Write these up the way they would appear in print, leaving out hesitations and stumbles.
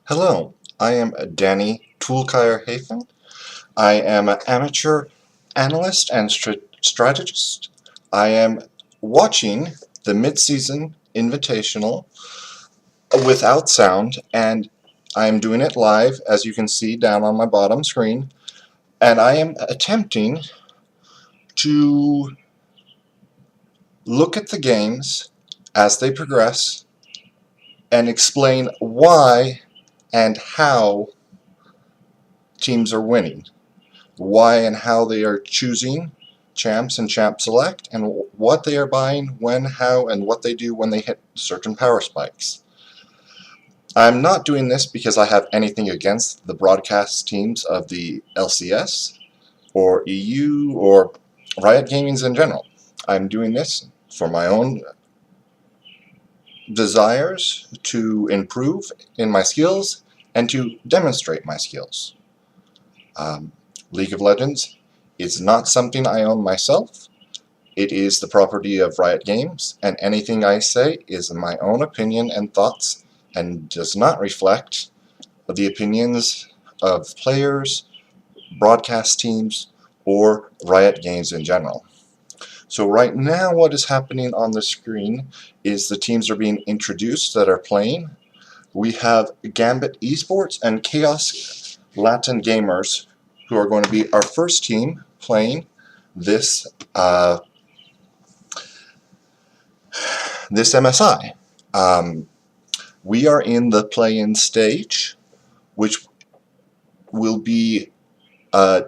Hello, I am Danny Toolkire-Hafen. I am an amateur analyst and strategist. I am watching the mid-season invitational without sound, and I am doing it live, as you can see down on my bottom screen, and I am attempting to look at the games as they progress and explain why and how teams are winning. Why and how they are choosing champs and champ select, and what they are buying, when, how, and what they do when they hit certain power spikes. I'm not doing this because I have anything against the broadcast teams of the LCS or EU or Riot Gaming's in general. I'm doing this for my own desires to improve in my skills and to demonstrate my skills. League of Legends is not something I own myself. It is the property of Riot Games, and anything I say is my own opinion and thoughts and does not reflect the opinions of players, broadcast teams, or Riot Games in general. So right now what is happening on the screen is the teams are being introduced that are playing. We have Gambit Esports and Chaos Latin Gamers, who are going to be our first team playing this this MSI. We are in the play-in stage, which will be a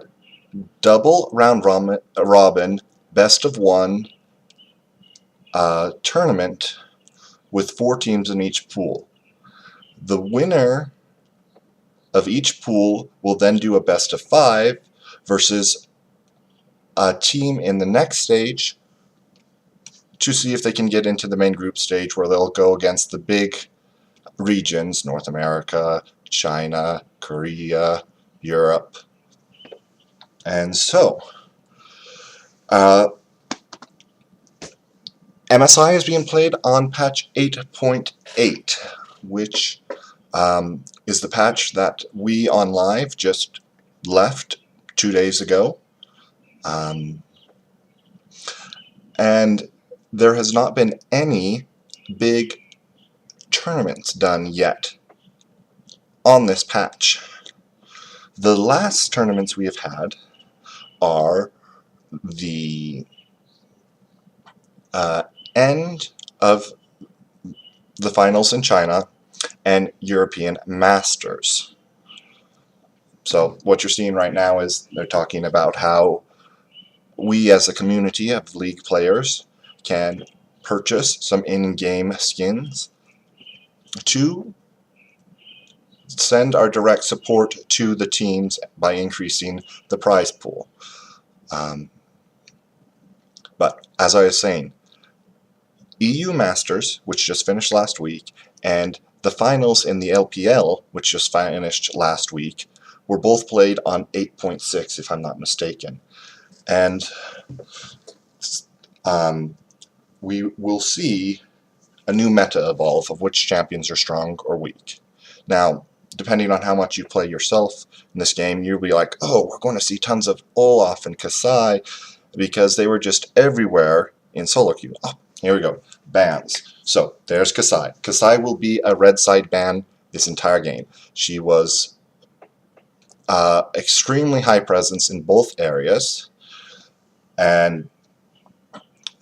double round robin best of one tournament with 4 teams in each pool. The winner of each pool will then do a best of 5 versus a team in the next stage to see if they can get into the main group stage, where they'll go against the big regions: North America, China, Korea, Europe. And so MSI is being played on patch 8.8, which is the patch that we on live just left 2 days ago. And there has not been any big tournaments done yet on this patch. The last tournaments we have had are the end of the finals in China and European Masters. So what you're seeing right now is they're talking about how we as a community of League players can purchase some in-game skins to send our direct support to the teams by increasing the prize pool. But as I was saying, EU Masters, which just finished last week, and the finals in the LPL, which just finished last week, were both played on 8.6, if I'm not mistaken. And we will see a new meta evolve of which champions are strong or weak. Now, depending on how much you play yourself in this game, you'll be like, oh, we're going to see tons of Olaf and Kasai, because they were just everywhere in solo queue. Oh, here we go. Bans. So, there's Kasai. Kasai will be a red side ban this entire game. She was extremely high presence in both areas, and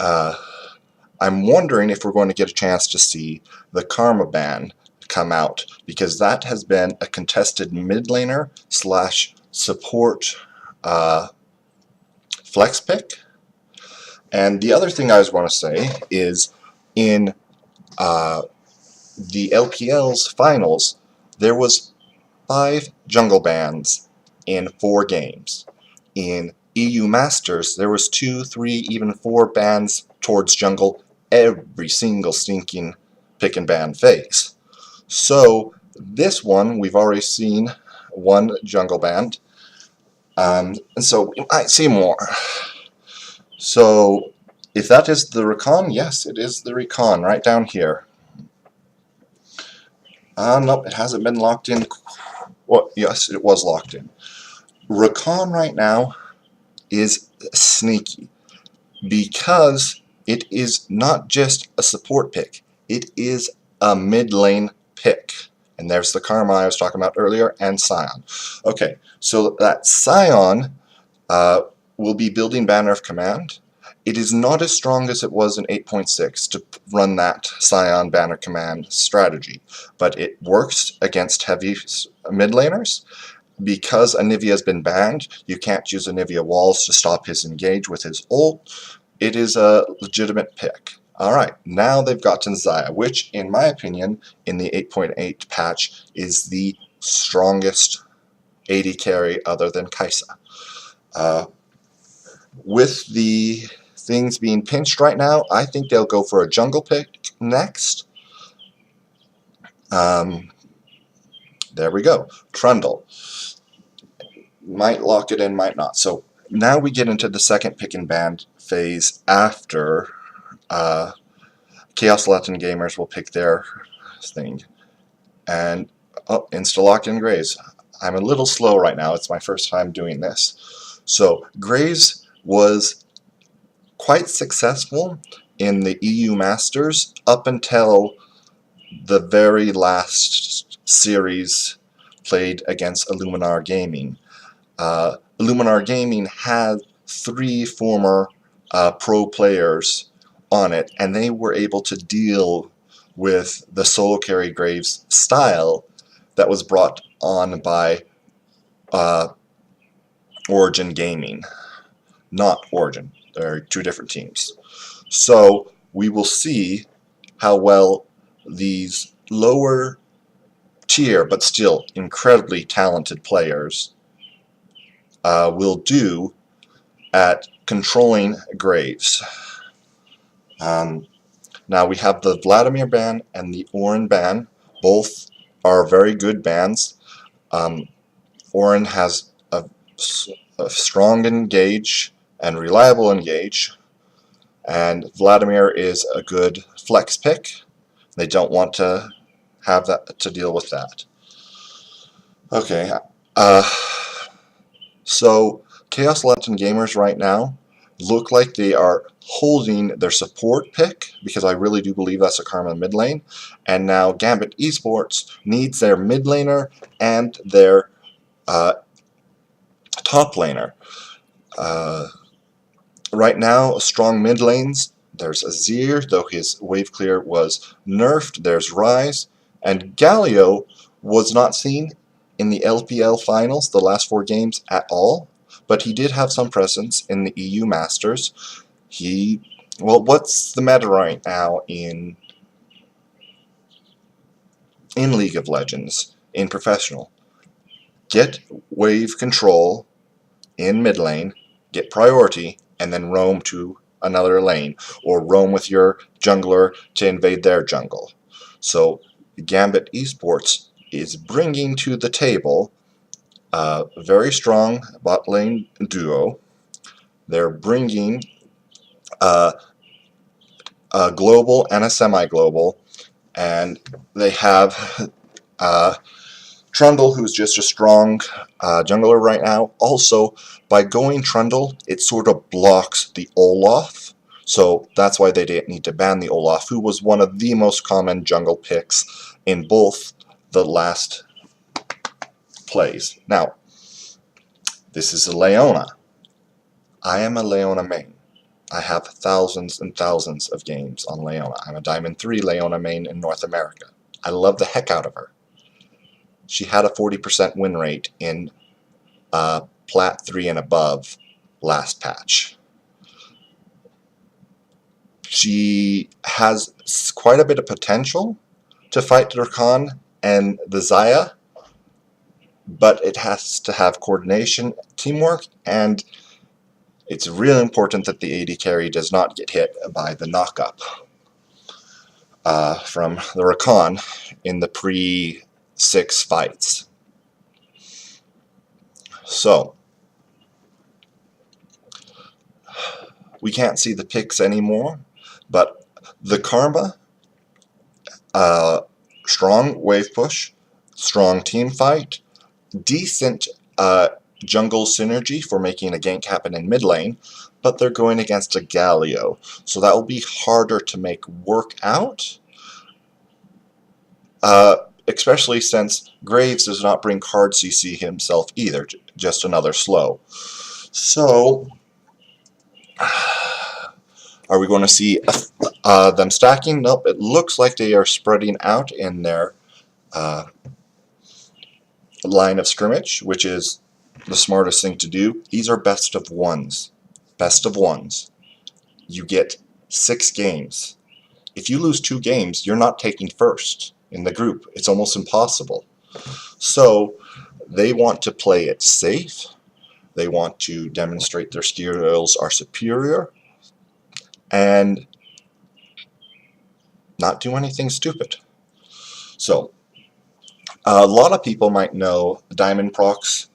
I'm wondering if we're going to get a chance to see the Karma ban come out, because that has been a contested mid laner / support flex pick. And the other thing I was want to say is in the LPL's finals, there was 5 jungle bans in 4 games. In EU Masters, there was 2, 3, even 4 bans towards jungle every single stinking pick and ban phase. So this one, we've already seen 1 jungle ban, and so we might see more. So if that is the recon, yes, it is the recon right down here. Nope, it hasn't been locked in. Well, yes, it was locked in. Rakan right now is sneaky because it is not just a support pick. It is a mid lane pick. And there's the Karma I was talking about earlier, and Scion. Okay, so that Scion will be building Banner of Command. It is not as strong as it was in 8.6 to run that Scion Banner Command strategy, but it works against heavy mid laners. Because Anivia has been banned, you can't use Anivia walls to stop his engage with his ult. It is a legitimate pick. Alright, now they've gotten Xayah, which, in my opinion, in the 8.8 patch, is the strongest AD carry other than Kai'Sa. With the things being pinched right now, I think they'll go for a jungle pick next. There we go. Trundle. Might lock it in, might not. So now we get into the second pick and ban phase after Chaos Latin Gamers will pick their thing. And, oh, insta-lock in Graves. I'm a little slow right now. It's my first time doing this. So Graves was quite successful in the EU Masters up until the very last series played against Illuminar Gaming. Illuminar Gaming had 3 former pro players on it, and they were able to deal with the solo carry Graves style that was brought on by Origin Gaming. Not Origin. They're 2 different teams. So we will see how well these lower tier but still incredibly talented players will do at controlling Graves. Now we have the Vladimir ban and the Orin ban. Both are very good bans. Orin has a strong engage and reliable engage, and Vladimir is a good flex pick. They don't want to have that to deal with that. Okay, so Chaos Latin Gamers right now look like they are holding their support pick, because I really do believe that's a Karma mid lane, and now Gambit Esports needs their mid laner and their top laner. Right now, strong mid lanes, there's Azir, though his wave clear was nerfed, there's Ryze, and Galio was not seen in the LPL finals, the last 4 games, at all, but he did have some presence in the EU Masters. Well, what's the meta right now in League of Legends, in professional? Get wave control in mid lane, get priority, and then roam to another lane, or roam with your jungler to invade their jungle. So Gambit Esports is bringing to the table a very strong bot lane duo. They're bringing a global and a semi-global, and they have Trundle, who's just a strong jungler right now. Also, by going Trundle, it sort of blocks the Olaf, so that's why they didn't need to ban the Olaf, who was one of the most common jungle picks in both the last plays. Now, this is a Leona. I am a Leona main. I have thousands and thousands of games on Leona. I'm a Diamond 3 Leona main in North America. I love the heck out of her. She had a 40% win rate in Plat 3 and above last patch. She has quite a bit of potential to fight Rakan and the Xayah, but it has to have coordination, teamwork, and it's really important that the AD carry does not get hit by the knock-up from the Rakan in the pre-6 fights. So, we can't see the picks anymore, but the Karma strong wave push, strong team fight, decent jungle synergy for making a gank happen in mid lane, but they're going against a Galio, so that will be harder to make work out, especially since Graves does not bring card CC himself either, just another slow. So, are we going to see them stacking? Nope, it looks like they are spreading out in their line of scrimmage, which is the smartest thing to do. These are best of ones. Best of ones. You get 6 games. If you lose 2 games, you're not taking first in the group. It's almost impossible. So they want to play it safe. They want to demonstrate their skills are superior and not do anything stupid. So a lot of people might know Diamond Prox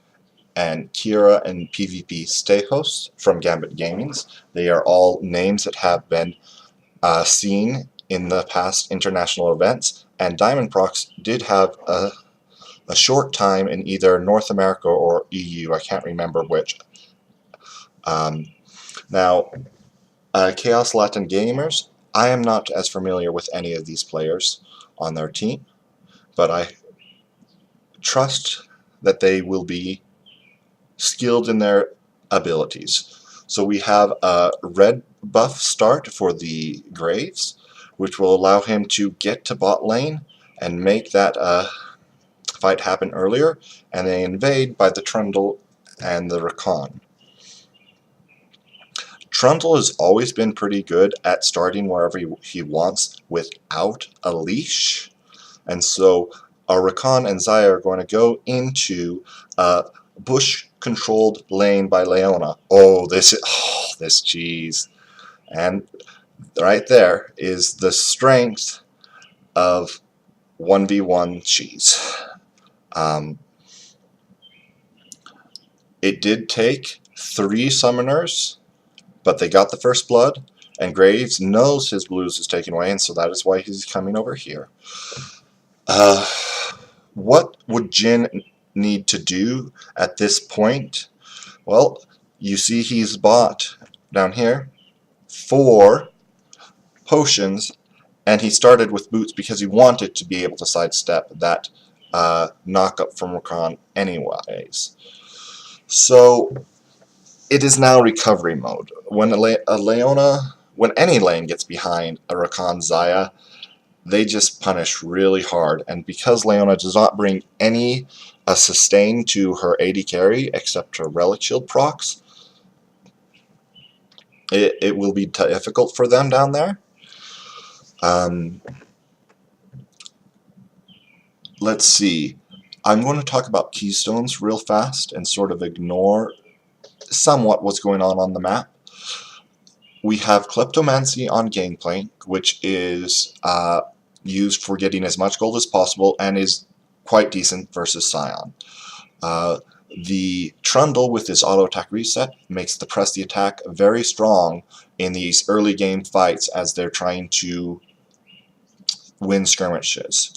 and Kira and PvP Stay Host from Gambit Gamings. They are all names that have been seen in the past international events, and Diamond Prox did have a short time in either North America or EU, I can't remember which. Now, Chaos Latin Gamers, I am not as familiar with any of these players on their team, but I trust that they will be skilled in their abilities. So we have a red buff start for the Graves, which will allow him to get to bot lane and make that fight happen earlier, and they invade by the Trundle and the Rakan. Trundle has always been pretty good at starting wherever he wants without a leash, and so our Rakan and Xayah are going to go into bush-controlled lane by Leona. Oh, this cheese. And right there is the strength of 1v1 cheese. It did take 3 summoners, but they got the first blood, and Graves knows his blues is taken away, and so that is why he's coming over here. What would Jin need to do at this point? Well, you see he's bought down here 4 potions, and he started with boots because he wanted to be able to sidestep that knock-up from Rakan anyways. So it is now recovery mode. When when any lane gets behind a Rakan Xayah, they just punish really hard, and because Leona does not bring any sustain to her AD carry except her Relic Shield procs, it will be difficult for them down there. Let's see. I'm going to talk about keystones real fast and sort of ignore somewhat what's going on the map. We have Kleptomancy on Gangplank, which is used for getting as much gold as possible and is quite decent versus Scion. The Trundle with his auto attack reset makes the press the attack very strong in these early game fights as they're trying to win skirmishes.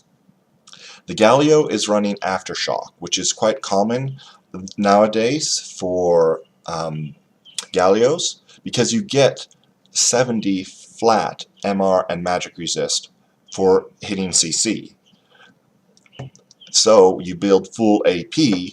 The Galio is running Aftershock, which is quite common nowadays for Galios, because you get 70 flat MR and magic resist for hitting CC. So you build full AP,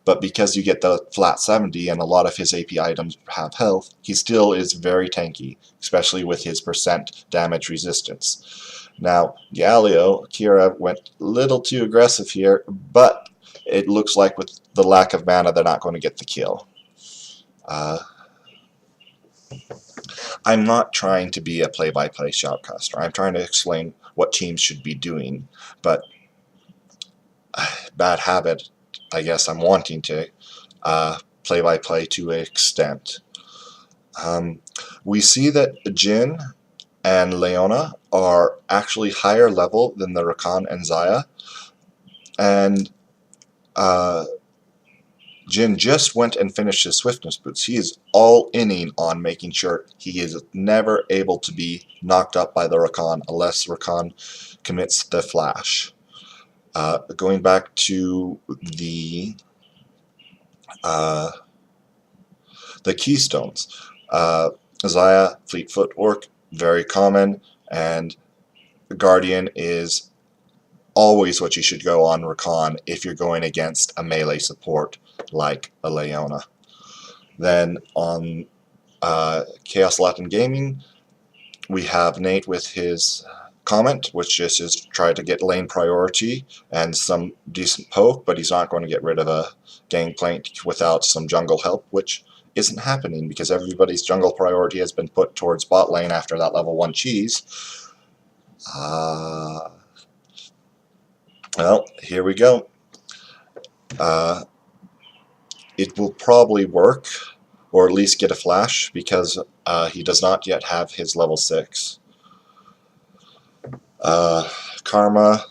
but because you get the flat 70 and a lot of his AP items have health, he still is very tanky, especially with his percent damage resistance. Now, Galio, Kira went a little too aggressive here, but it looks like with the lack of mana, they're not going to get the kill. I'm not trying to be a play-by-play shoutcaster. I'm trying to explain what teams should be doing, but bad habit, I guess I'm wanting to play-by-play to an extent. We see that Jin and Leona are actually higher level than the Rakan and Xayah, and Jin just went and finished his swiftness boots. He is all inning on making sure he is never able to be knocked up by the Rakan unless Rakan commits the flash. Going back to the keystones. Xayah, Fleet Footwork, very common, and Guardian is always what you should go on Rakan if you're going against a melee support like a Leona. Then on Chaos Latin Gaming, we have Nate with his comment, which just is try to get lane priority and some decent poke, but he's not going to get rid of a Gangplank without some jungle help, which isn't happening because everybody's jungle priority has been put towards bot lane after that level 1 cheese. Well, here we go. It will probably work, or at least get a flash, because he does not yet have his level 6. Karma,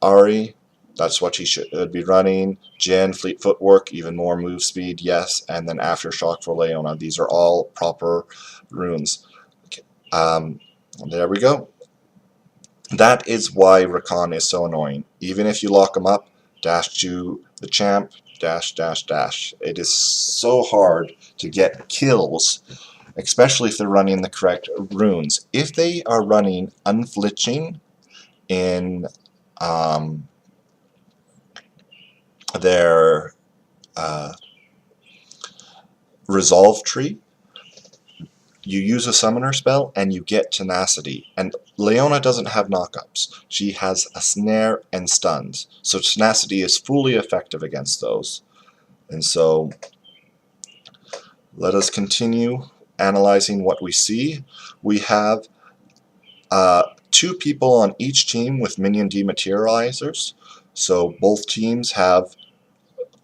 Ari, that's what he should be running. Jin, Fleet Footwork, even more move speed, yes. And then Aftershock for Leona. These are all proper runes. Okay. There we go. That is why Rakan is so annoying. Even if you lock him up, dash to the champ, dash, dash, dash. It is so hard to get kills, especially if they're running the correct runes. If they are running Unflinching in their Resolve tree, you use a summoner spell and you get tenacity. And Leona doesn't have knockups. She has a snare and stuns. So tenacity is fully effective against those. And so let us continue analyzing what we see. We have 2 people on each team with minion dematerializers. So both teams have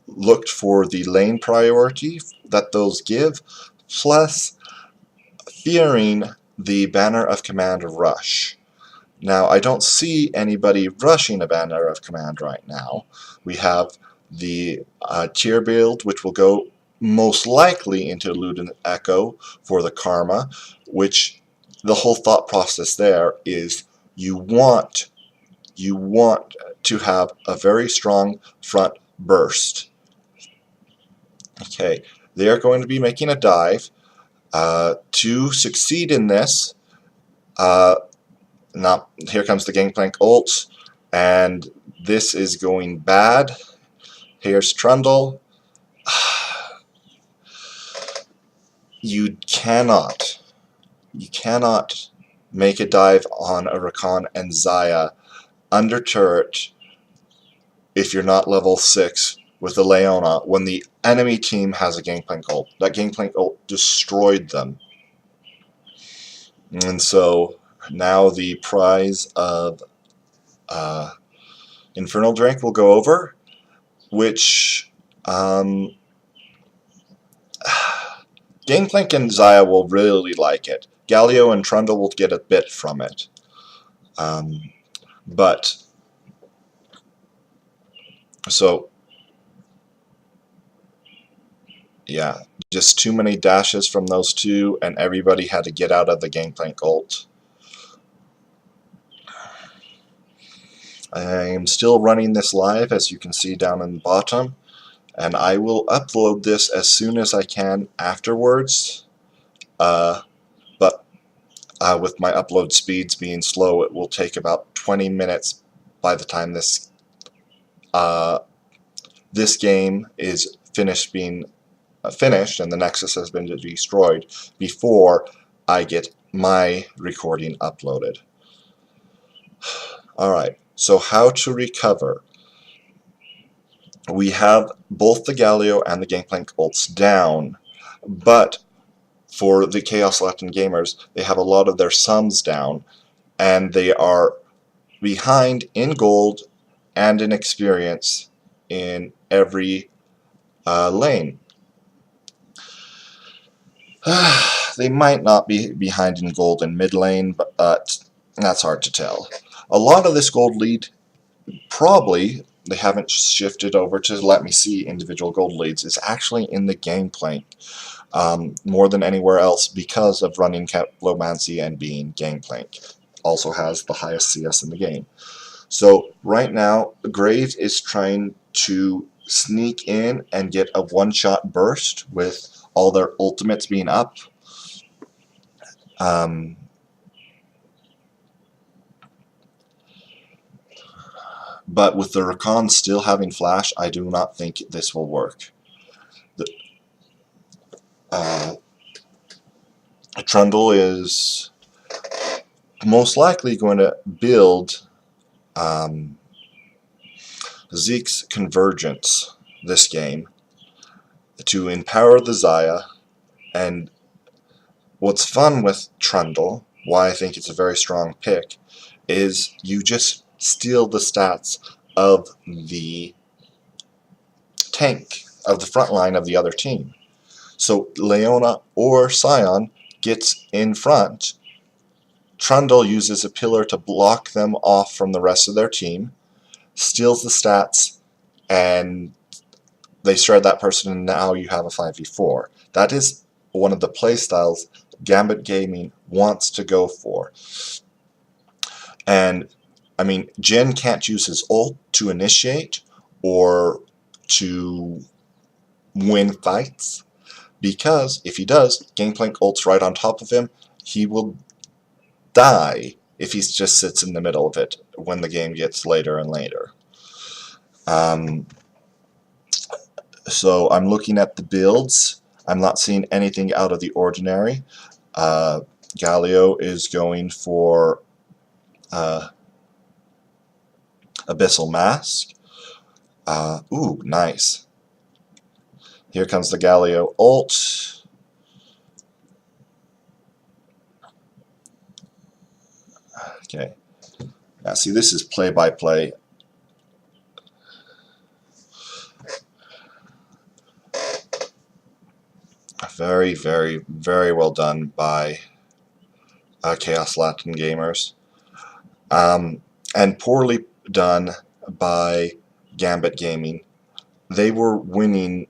looked for the lane priority that those give, plus fearing the Banner of Command rush. Now, I don't see anybody rushing a Banner of Command right now. We have the tier build, which will go most likely into Luden Echo for the Karma, which the whole thought process there is you want to have a very strong front burst. Okay, they are going to be making a dive. To succeed in this, now here comes the Gangplank ult, and this is going bad. Here's Trundle. You cannot make a dive on a Rakan and Xayah under turret if you're not level 6 with the Leona when the enemy team has a Gangplank ult. That Gangplank ult destroyed them. And so now the prize of Infernal Drink will go over, which Gangplank and Xayah will really like it. Galio and Trundle will get a bit from it. But so yeah, just too many dashes from those two, and everybody had to get out of the Gangplank ult. I am still running this live, as you can see down in the bottom, and I will upload this as soon as I can afterwards. But with my upload speeds being slow, it will take about 20 minutes by the time this game is finished being finished and the Nexus has been destroyed before I get my recording uploaded. Alright, so how to recover. We have both the Galio and the Gangplank ults down, but for the Chaos Latin gamers, they have a lot of their sums down, and they are behind in gold and in experience in every lane. They might not be behind in gold in mid lane, but that's hard to tell. A lot of this gold lead probably they haven't shifted over to let me see individual gold leads is actually in the Gangplank, more than anywhere else because of running Caplomancy and being Gangplank. Also has the highest CS in the game. So right now, Graves is trying to sneak in and get a one-shot burst with all their ultimates being up. But with the Rakan still having flash, I do not think this will work. Trundle is most likely going to build Zeke's Convergence this game to empower the Xayah. And what's fun with Trundle, why I think it's a very strong pick, is you just steal the stats of the tank, of the front line of the other team. So Leona or Sion gets in front. Trundle uses a pillar to block them off from the rest of their team, steals the stats, and they shred that person, and now you have a 5v4. That is one of the playstyles Gambit Gaming wants to go for. And, I mean, Jhin can't use his ult to initiate or to win fights, because if he does, Gangplank ults right on top of him, he will die if he just sits in the middle of it when the game gets later and later. So I'm looking at the builds. I'm not seeing anything out of the ordinary. Galio is going for Abyssal Mask. Ooh, nice. Here comes the Galio ult. Okay. Now see, this is play-by-play. Very, very, very well done by Chaos Latin Gamers. And poorly done by Gambit Gaming. They were winning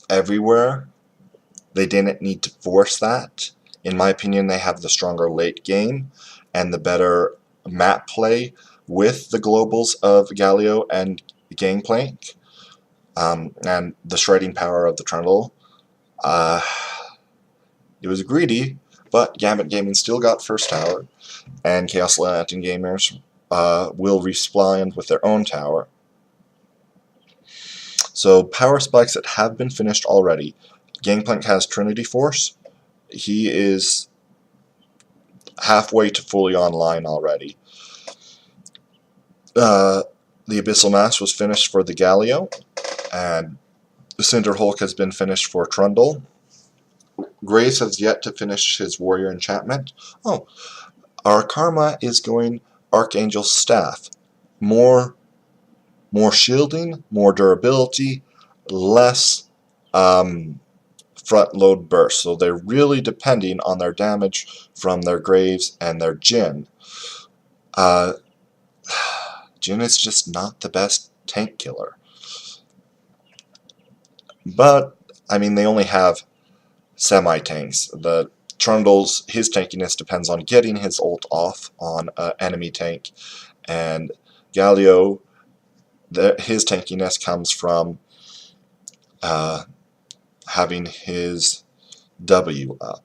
everywhere. They didn't need to force that. In my opinion, they have the stronger late game and the better map play with the globals of Galio and Gangplank, and the shredding power of the Trundle. It was greedy, but Gambit Gaming still got first tower, and Chaos Latin Gamers will respawn with their own tower. So power spikes that have been finished already. Gangplank has Trinity Force. He is halfway to fully online already. The Abyssal Mass was finished for the Galio, and the Cinder Hulk has been finished for Trundle. Grace has yet to finish his Warrior Enchantment. Oh, our Karma is going Archangel Staff. More shielding, more durability, less front load burst. So they're really depending on their damage from their Graves and their Jhin. Jhin is just not the best tank killer. But, I mean, they only have semi-tanks. The Trundle's, his tankiness depends on getting his ult off on an enemy tank, and Galio, his tankiness comes from having his W up.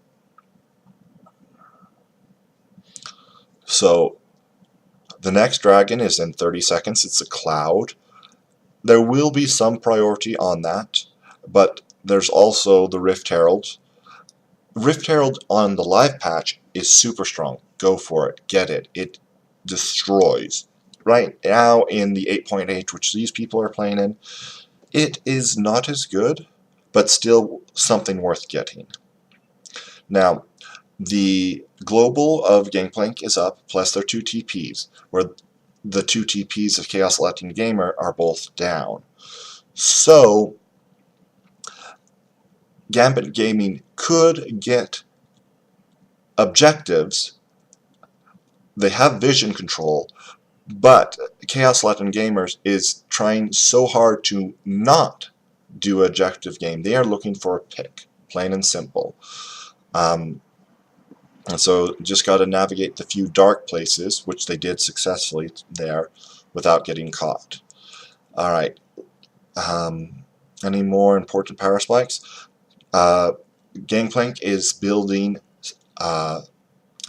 So the next dragon is in 30 seconds. It's a cloud. There will be some priority on that, but there's also the Rift Herald. Rift Herald on the live patch is super strong. Go for it. Get it. It destroys. Right now in the 8.8, which these people are playing in, it is not as good, but still something worth getting. Now, the global of Gangplank is up, plus their 2 TPs, where the 2 TPs of Chaos Latin Gamer are both down. So, Gambit Gaming could get objectives. They have vision control, But Chaos Latin Gamers is trying so hard to not do objective game. They are looking for a pick, plain and simple. And so just got to navigate the few dark places, which they did successfully there, without getting caught. All right. Any more important power spikes? Gangplank is building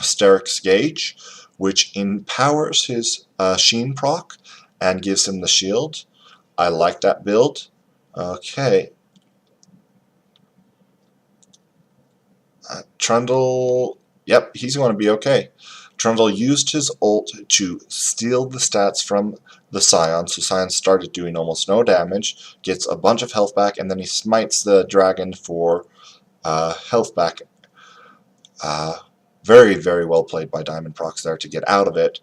Steric's Gauge, which empowers his Sheen proc and gives him the shield. I like that build. Okay. Trundle, yep, he's going to be okay. Trundle used his ult to steal the stats from the Scion, so Scion started doing almost no damage, gets a bunch of health back, and then he smites the dragon for health back. Very, very well played by Diamond Prox there to get out of it.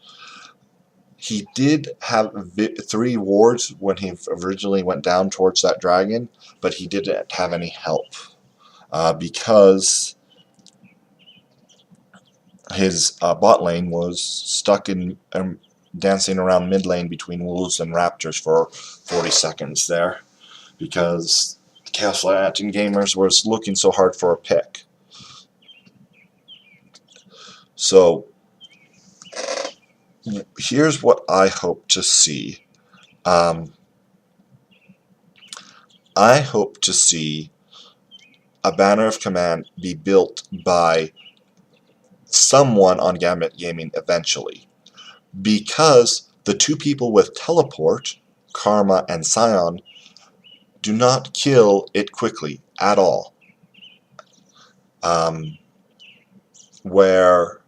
He did have 3 wards when he originally went down towards that dragon, but he didn't have any help because his bot lane was stuck in dancing around mid lane between wolves and raptors for 40 seconds there because Chaos Latin Gamers was looking so hard for a pick. So here's what I hope to see. I hope to see a banner of command be built by someone on Gambit Gaming eventually, because the 2 people with teleport, Karma and Scion, do not kill it quickly at all. Where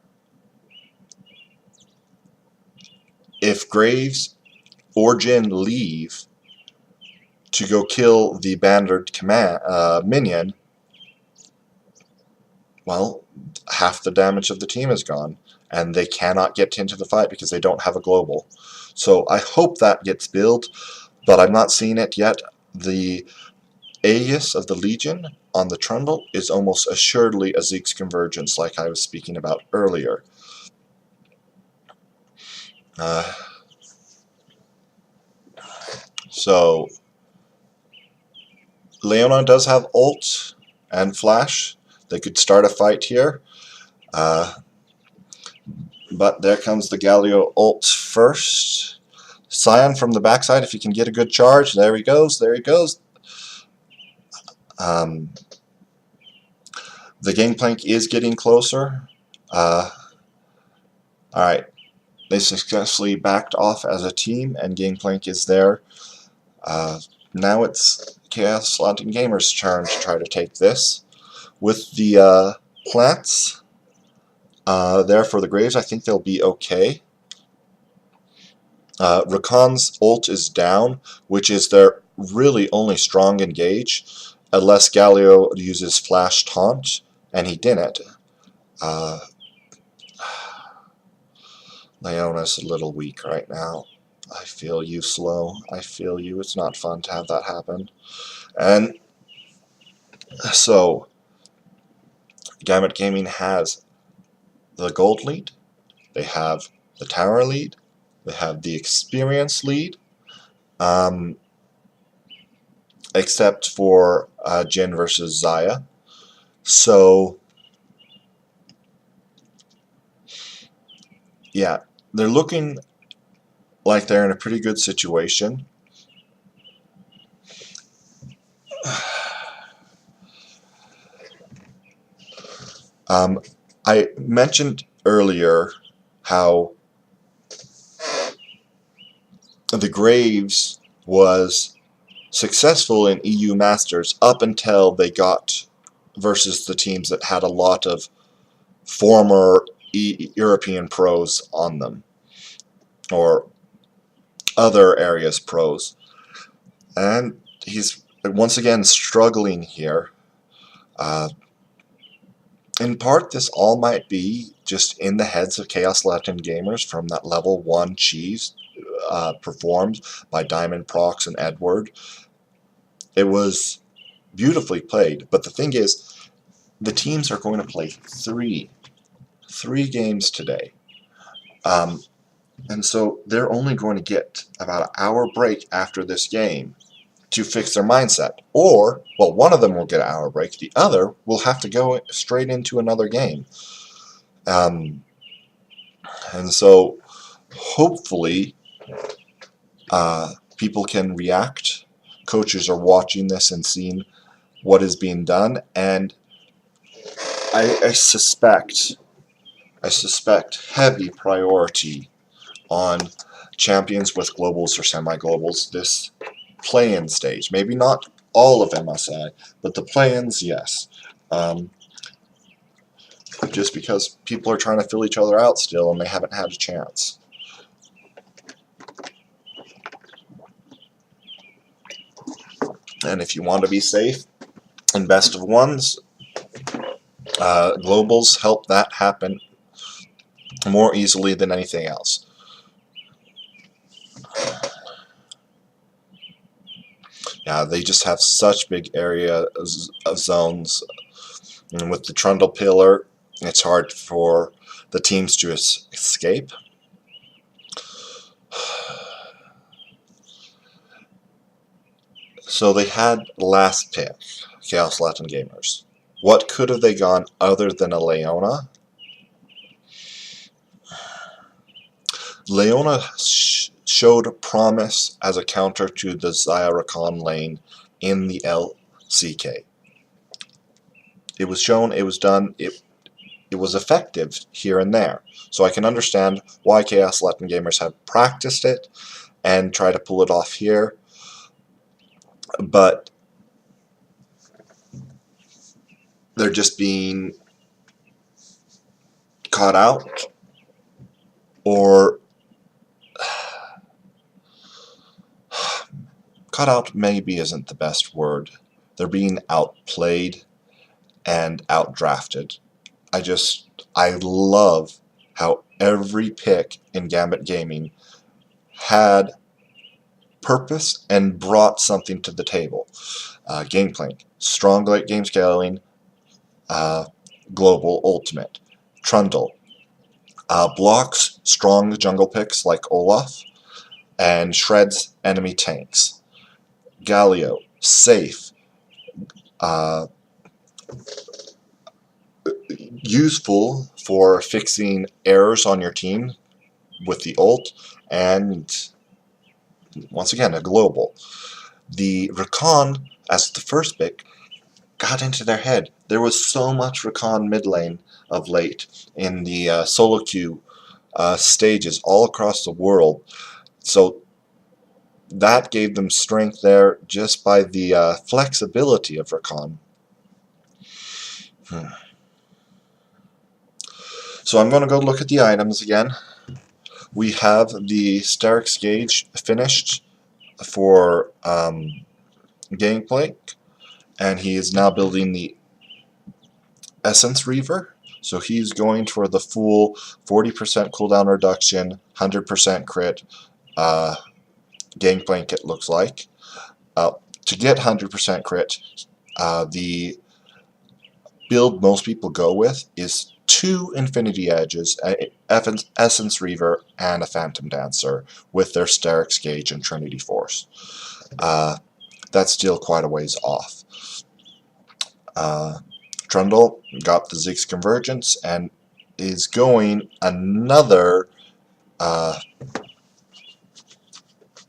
if Graves or Jin leave to go kill the bannered minion, well, half the damage of the team is gone, and they cannot get into the fight because they don't have a global. So I hope that gets built, but I'm not seeing it yet. The Aegis of the Legion on the Trundle is almost assuredly a Zeke's Convergence, like I was speaking about earlier. So Leona does have ult and flash. They could start a fight here. But there comes the Galio ult first. Scion from the backside, if he can get a good charge. There he goes. There he goes. The Gangplank is getting closer. Alright. They successfully backed off as a team, and Gangplank is there. Now it's Chaos Latin Gamers' turn to try to take this. With the plants there for the Graves, I think they'll be okay. Rakan's ult is down, which is their really only strong engage, unless Galio uses Flash Taunt, and he didn't. Leona's a little weak right now. I feel you, Slow. I feel you. It's not fun to have that happen. And so, Gambit Gaming has the gold lead, they have the tower lead, they have the experience lead, except for Jin versus Xayah. So, yeah, they're looking like they're in a pretty good situation. I mentioned earlier how the Graves was successful in EU Masters up until they got versus the teams that had a lot of former European pros on them, or other areas pros. And he's once again struggling here. In part, this all might be just in the heads of Chaos Latin Gamers from that level 1 cheese performed by Diamond Prox and Edward. It was beautifully played, but the thing is, the teams are going to play three games today. And so they're only going to get about an hour break after this game to fix their mindset. Or, well, one of them will get an hour break. The other will have to go straight into another game. And so hopefully people can react. Coaches are watching this and seeing what is being done. And I suspect heavy priority on champions with globals or semi-globals this play-in stage. Maybe not all of MSI, but the play-ins, yes. Just because people are trying to fill each other out still and they haven't had a chance. And if you want to be safe in best of ones, globals help that happen more easily than anything else. Yeah, they just have such big areas of zones, and with the Trundle pillar, it's hard for the teams to escape. So they had last pick, Chaos Latin Gamers. What could have they gone other than a Leona? Leona showed promise as a counter to the Xayah Rakan lane in the LCK. It was shown, it was done, it was effective here and there. So I can understand why Chaos Latin Gamers have practiced it and try to pull it off here. But they're just being caught out, or caught out maybe isn't the best word. They're being outplayed and outdrafted. I love how every pick in Gambit Gaming had purpose and brought something to the table. Gameplay, strong late game scaling, global ultimate. Trundle, blocks strong jungle picks like Olaf, and shreds enemy tanks. Galio, safe, useful for fixing errors on your team with the ult, and once again a global. The Rakan, as the first pick, got into their head. There was so much Rakan mid lane of late in the solo queue stages all across the world. So that gave them strength there just by the flexibility of Rakan. So I'm going to go look at the items again. We have the Starix gauge finished for gameplay, and he is now building the Essence Reaver. So he's going for the full 40% cooldown reduction, 100% crit Gangplank, it looks like. To get 100% crit, the build most people go with is 2 Infinity Edges, Essence Reaver, and a Phantom Dancer with their Starix Gauge and Trinity Force. That's still quite a ways off. Trundle got the Ziggs Convergence and is going another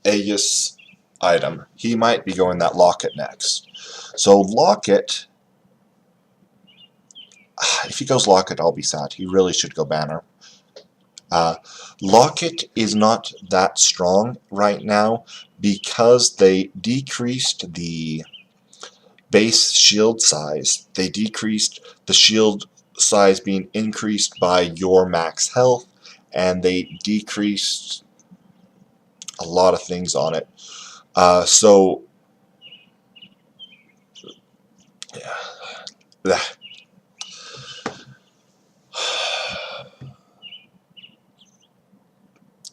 Aegis item. He might be going that Locket next. So Locket, if he goes Locket, I'll be sad. He really should go Banner. Locket is not that strong right now because they decreased the base shield size. They decreased the shield size being increased by your max health, and they decreased a lot of things on it. So yeah.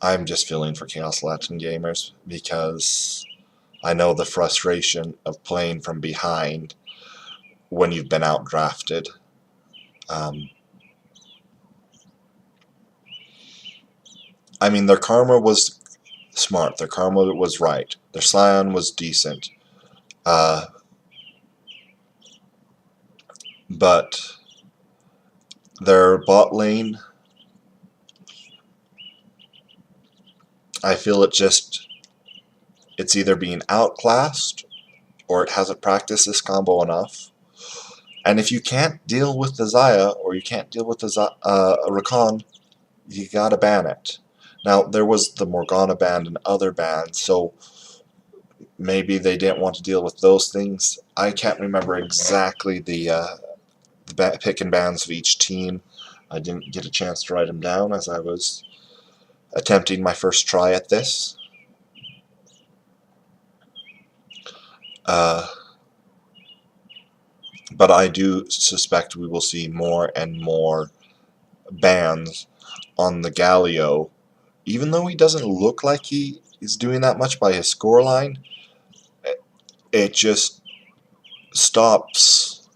I'm just feeling for Chaos Latin Gamers because I know the frustration of playing from behind when you've been outdrafted. I mean, their karma was smart. Their karma was right. Their Scion was decent. But their bot lane, I feel it's either being outclassed or it hasn't practiced this combo enough. And if you can't deal with the Xayah or you can't deal with the Rakan, you gotta ban it. Now, there was the Morgana ban and other bans, so maybe they didn't want to deal with those things. I can't remember exactly the pick and bans of each team. I didn't get a chance to write them down as I was attempting my first try at this. But I do suspect we will see more and more bans on the Galio. Even though he doesn't look like he is doing that much by his scoreline, it just stops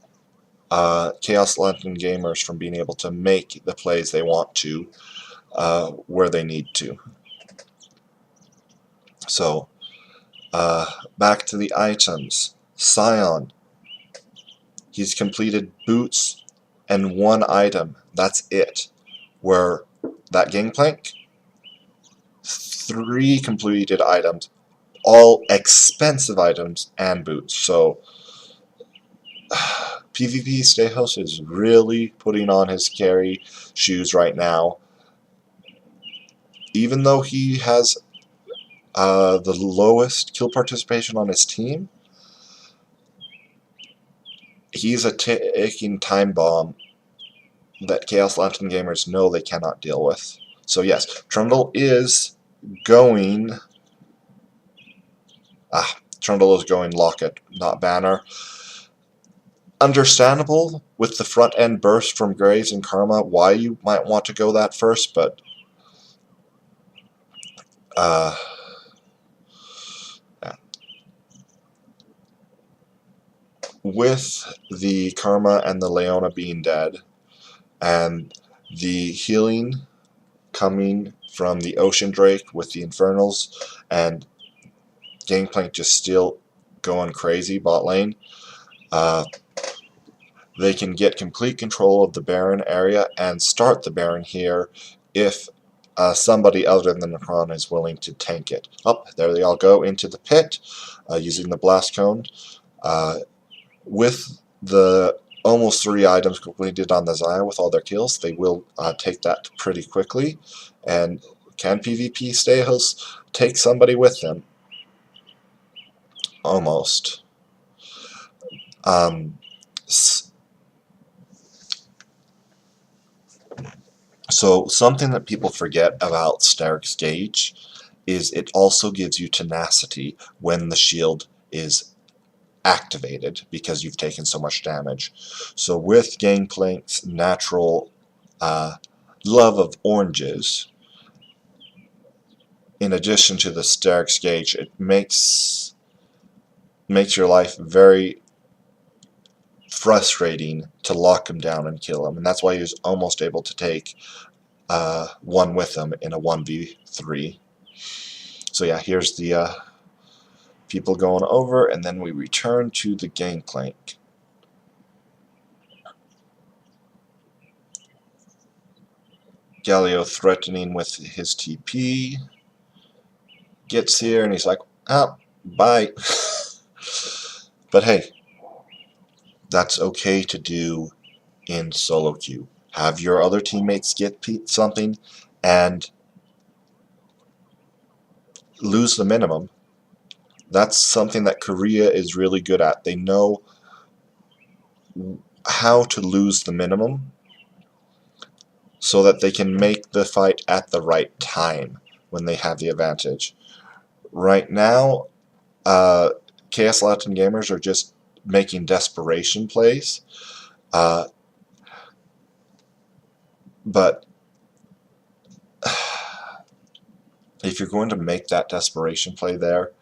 Chaos Lantern gamers from being able to make the plays they want to where they need to. So, back to the items. Scion. He's completed boots and one item. That's it. Where that Gangplank, 3 completed items, all expensive items and boots. So PvP Stayhouse is really putting on his carry shoes right now. Even though he has the lowest kill participation on his team, he's a ticking time bomb that Chaos Lantern gamers know they cannot deal with. So yes, Trundle is going... Trundle is going Locket, not Banner. Understandable with the front end burst from Graves and Karma why you might want to go that first, but yeah. With the Karma and the Leona being dead, and the healing coming from the Ocean Drake with the Infernals, and Gangplank just still going crazy bot lane, they can get complete control of the Baron area and start the Baron here if somebody other than Necron is willing to tank it. There they all go into the pit using the Blast Cone. With the almost 3 items completed on the Xayah with all their kills, they will take that pretty quickly. And can PvP Stayhouse take somebody with them? Almost. So something that people forget about Starrick's Gauge is it also gives you tenacity when the shield is activated because you've taken so much damage. So with Gangplank's natural love of oranges, in addition to the Starrick's Gauge, it makes your life very frustrating to lock him down and kill him, and that's why he was almost able to take one with him in a 1v3. So yeah, here's the people going over, and then we return to the Gangplank. Galio threatening with his TP. Gets here and he's like, oh, bye. But hey, that's okay to do in solo queue. Have your other teammates get something and lose the minimum. That's something that Korea is really good at. They know how to lose the minimum so that they can make the fight at the right time when they have the advantage. Right now, KS Latin gamers are just making desperation plays. But if you're going to make that desperation play there,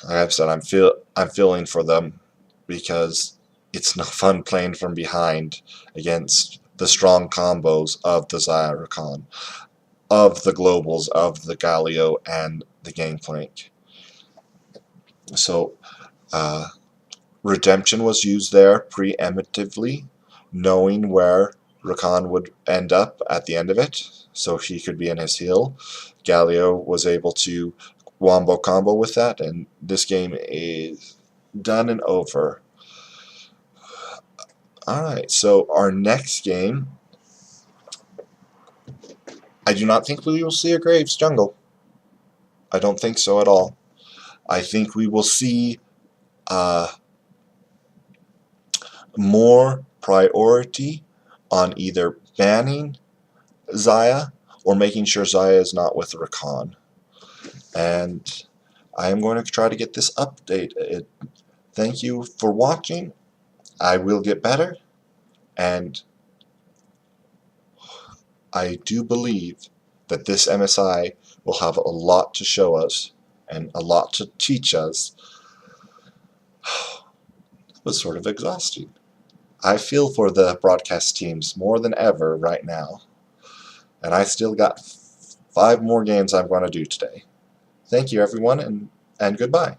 I've said I'm feeling for them because it's no fun playing from behind against the strong combos of the Xayah Rakan, of the globals, of the Galio, and the Gangplank. So, Redemption was used there preemptively, knowing where Rakan would end up at the end of it, so he could be in his heal. Galio was able to wombo combo with that, and this game is done and over. Alright, so our next game, I do not think we will see a Graves jungle. I don't think so at all. I think we will see more priority on either banning Xayah or making sure Xayah is not with Rakan. And I am going to try to get this updated. Thank you for watching. I will get better, and I do believe that this MSI will have a lot to show us and a lot to teach us. It was sort of exhausting. I feel for the broadcast teams more than ever right now, and I still got 5 more games I'm going to do today. Thank you, everyone, and goodbye.